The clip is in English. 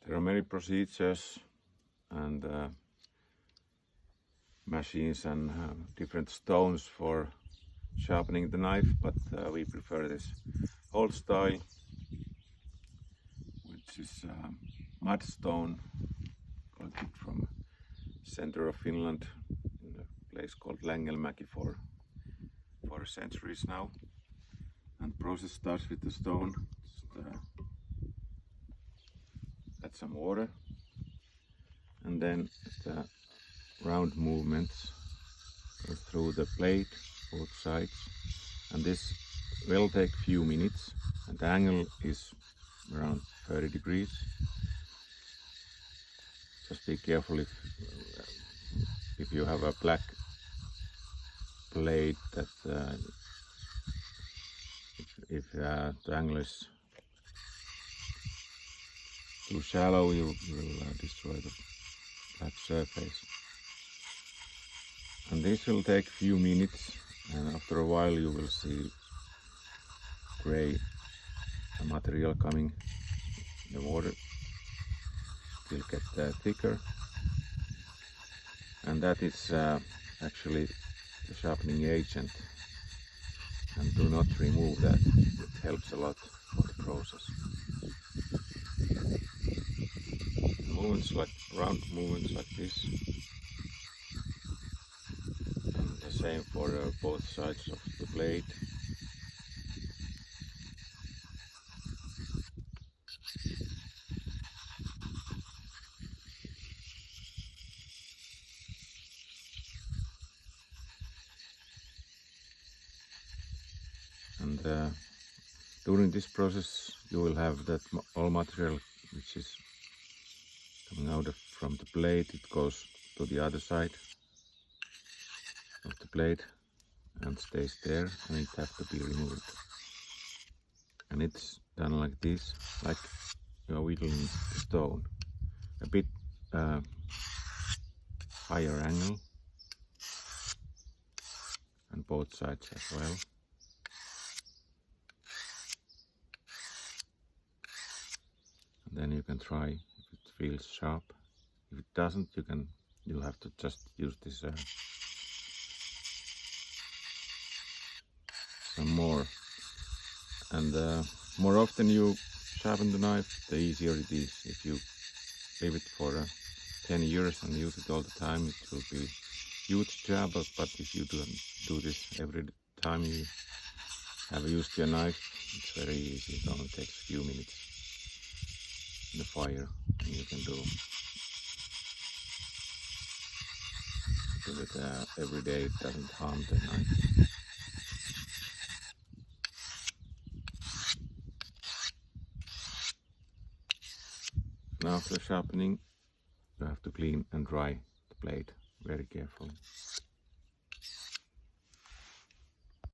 There are many procedures and machines and different stones for sharpening the knife, but we prefer this old style, which is mudstone, collected from center of Finland in a place called Längelmäki for centuries now. And the process starts with the stone. Add some water, and then the round movements go through the blade, both sides, and this will take few minutes, and the angle is around 30 degrees. Just be careful if you have a black blade that if the angle is too shallow, you will destroy the black surface. And this will take few minutes, and after a while you will see gray material coming in the water. It will get thicker, and that is actually the sharpening agent. And do not remove that, it helps a lot for the process. Round movements like this, and the same for both sides of the blade. And during this process you will have that all material which is coming out from the blade, it goes to the other side of the blade and stays there, and it has to be removed. And it's done like this, like you are whittling the stone. A bit higher angle, and both sides as well. And then you can try if it feels sharp. If it doesn't, you'll have to just use this some more. And more often you sharpen the knife, the easier it is. If you leave it for 10 years and use it all the time, it will be huge job. But if you do this every time you have used your knife, it's very easy. It only takes a few minutes in the fire, and you can do it every day. It doesn't harm the knife. Now after sharpening, you have to clean and dry the blade very carefully.